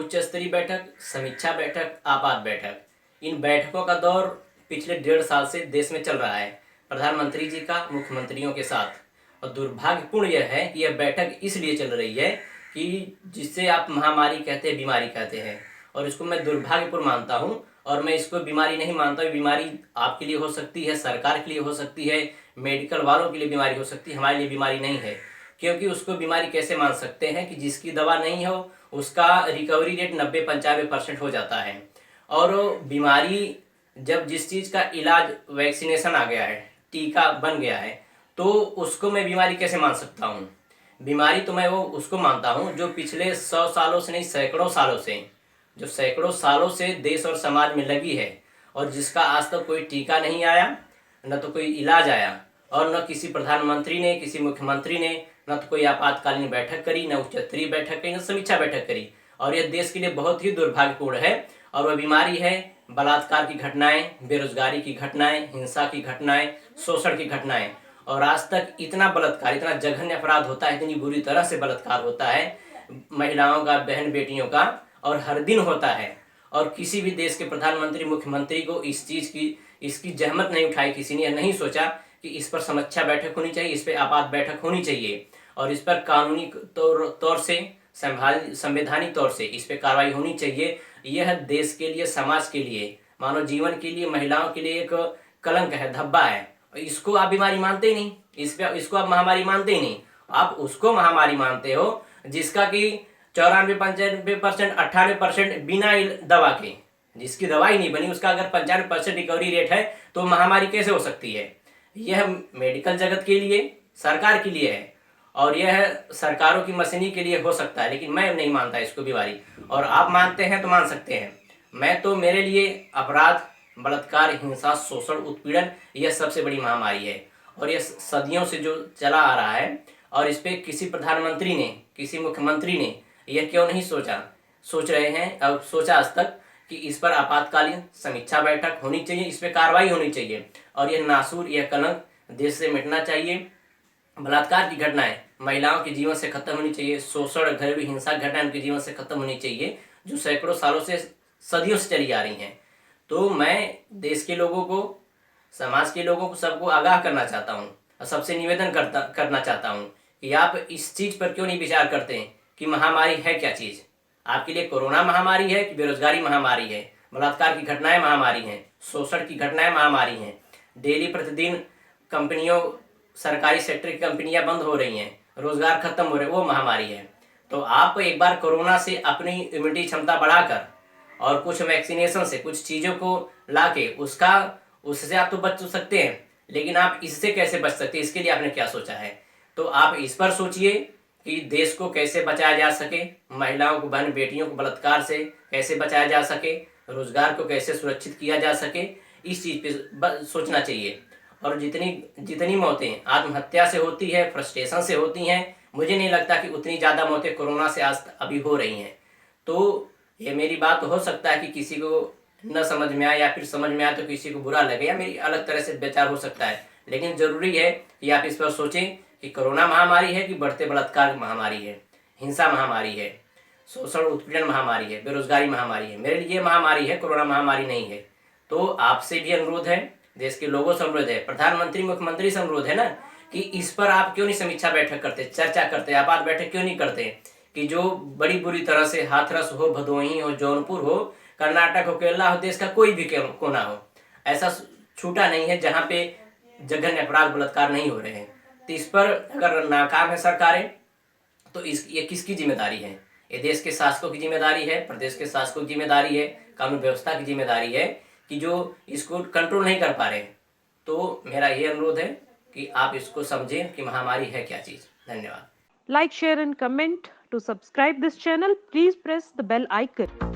उच्च स्तरीय बैठक, समीक्षा बैठक, आपात बैठक, इन बैठकों का दौर पिछले 1.5 साल से देश में चल रहा है, प्रधानमंत्री जी का मुख्यमंत्रियों के साथ। और दुर्भाग्यपूर्ण यह है कि यह बैठक इसलिए चल रही है कि जिससे आप महामारी कहते हैं, बीमारी कहते हैं, और इसको मैं दुर्भाग्यपूर्ण मानता हूँ। और मैं इसको बीमारी नहीं मानता। बीमारी आपके लिए हो सकती है, सरकार के लिए हो सकती है, मेडिकल वालों के लिए बीमारी हो सकती है, हमारे लिए बीमारी नहीं है। क्योंकि उसको बीमारी कैसे मान सकते हैं कि जिसकी दवा नहीं हो उसका रिकवरी रेट 90-95% हो जाता है। और बीमारी जब जिस चीज़ का इलाज वैक्सीनेशन आ गया है, टीका बन गया है, तो उसको मैं बीमारी कैसे मान सकता हूँ? बीमारी तो मैं वो उसको मानता हूँ जो पिछले 100 सालों से नहीं, सैकड़ों सालों से, जो सैकड़ों सालों से देश और समाज में लगी है, और जिसका आज तक कोई टीका नहीं आया, न तो कोई इलाज आया, और न किसी प्रधानमंत्री ने, किसी मुख्यमंत्री ने, न तो कोई आपातकालीन बैठक करी, न उच्च स्तरीय बैठक करी, न समीक्षा बैठक करी। और यह देश के लिए बहुत ही दुर्भाग्यपूर्ण है। और वह बीमारी है बलात्कार की घटनाएं, बेरोजगारी की घटनाएं, हिंसा की घटनाएं, शोषण की घटनाएं। और आज तक इतना बलात्कार, इतना जघन्य अपराध होता है, इतनी बुरी तरह से बलात्कार होता है महिलाओं का, बहन बेटियों का, और हर दिन होता है। और किसी भी देश के प्रधानमंत्री, मुख्यमंत्री को इस चीज़ की, इसकी जहमत नहीं उठाई, किसी ने नहीं सोचा कि इस पर समीक्षा बैठक होनी चाहिए, इस पर आपात बैठक होनी चाहिए, और इस पर कानूनी तौर से, संवैधानिक तौर से इस पर कार्रवाई होनी चाहिए। यह देश के लिए, समाज के लिए, मानव जीवन के लिए, महिलाओं के लिए एक कलंक है, धब्बा है। इसको आप बीमारी मानते ही नहीं, इसको आप महामारी मानते ही नहीं। आप उसको महामारी मानते हो जिसका कि 94-95%, 98% बिना दवा के, जिसकी दवाई नहीं बनी, उसका अगर 95% रिकवरी रेट है, तो महामारी कैसे हो सकती है? यह मेडिकल जगत के लिए, सरकार के लिए है, और यह सरकारों की मशीनी के लिए हो सकता है, लेकिन मैं नहीं मानता इसको बीमारी। और आप मानते हैं तो मान सकते हैं। मैं तो, मेरे लिए अपराध, बलात्कार, हिंसा, शोषण, उत्पीड़न, यह सबसे बड़ी महामारी है। और यह सदियों से जो चला आ रहा है, और इस पर किसी प्रधानमंत्री ने, किसी मुख्यमंत्री ने यह क्यों नहीं सोच रहे हैं, और सोचा आज तक कि इस पर आपातकालीन समीक्षा बैठक होनी चाहिए, इस पर कार्रवाई होनी चाहिए, और यह नासूर, यह कलंक देश से मिटना चाहिए। बलात्कार की घटनाएं महिलाओं के जीवन से खत्म होनी चाहिए, शोषण, घरेलू हिंसा की घटनाएं उनके जीवन से खत्म होनी चाहिए, जो सैकड़ों सालों से, सदियों से चली आ रही हैं। तो मैं देश के लोगों को, समाज के लोगों को, सबको आगाह करना चाहता हूँ, और सबसे निवेदन करना चाहता हूँ कि आप इस चीज़ पर क्यों नहीं विचार करते हैं कि महामारी है क्या चीज़? आपके लिए कोरोना महामारी है कि बेरोजगारी महामारी है? बलात्कार की घटनाएं महामारी हैं, शोषण की घटनाएं महामारी हैं, डेली प्रतिदिन कंपनियों, सरकारी सेक्टर की कंपनियां बंद हो रही हैं, रोजगार खत्म हो रहे, वो महामारी है। तो आप एक बार कोरोना से अपनी इम्यूनिटी क्षमता बढ़ाकर, और कुछ वैक्सीनेशन से, कुछ चीज़ों को लाके, उससे आप तो बच सकते हैं, लेकिन आप इससे कैसे बच सकते हैं, इसके लिए आपने क्या सोचा है? तो आप इस पर सोचिए कि देश को कैसे बचाया जा सके, महिलाओं को, बहन बेटियों को बलात्कार से कैसे बचाया जा सके, रोजगार को कैसे सुरक्षित किया जा सके, इस चीज़ पे सोचना चाहिए। और जितनी मौतें आत्महत्या से होती है, फ्रस्ट्रेशन से होती हैं, मुझे नहीं लगता कि उतनी ज़्यादा मौतें कोरोना से आज अभी हो रही हैं। तो ये मेरी बात हो सकता है कि किसी को न समझ में आए, या फिर समझ में आए तो किसी को बुरा लगे, या मेरी अलग तरह से विचार हो सकता है, लेकिन ज़रूरी है कि आप इस पर सोचें कि कोरोना महामारी है कि बढ़ते बलात्कार महामारी है, हिंसा महामारी है, शोषण उत्पीड़न महामारी है, बेरोजगारी महामारी है। मेरे लिए महामारी है, कोरोना महामारी नहीं है। तो आपसे भी अनुरोध है, देश के लोगों से अनुरोध है, प्रधानमंत्री, मुख्यमंत्री से अनुरोध है ना, कि इस पर आप क्यों नहीं समीक्षा बैठक करते, चर्चा करते, आपात बैठक क्यों नहीं करते? कि जो बड़ी बुरी तरह से, हाथरस हो, भदोही हो, जौनपुर हो, कर्नाटक हो, केरला हो, देश का कोई भी कोना हो, ऐसा छूटा नहीं है जहाँ पे जघन्य अपराध, बलात्कार नहीं हो रहे हैं। तो इस पर अगर नाकाम है सरकारें, तो ये किसकी जिम्मेदारी है? ये देश के शासकों की जिम्मेदारी है, प्रदेश के शासकों की जिम्मेदारी है, कानून व्यवस्था की जिम्मेदारी है कि जो इसको कंट्रोल नहीं कर पा रहे। तो मेरा ये अनुरोध है कि आप इसको समझें कि महामारी है क्या चीज़। धन्यवाद। Like, share and comment. To subscribe this channel, please press the bell icon.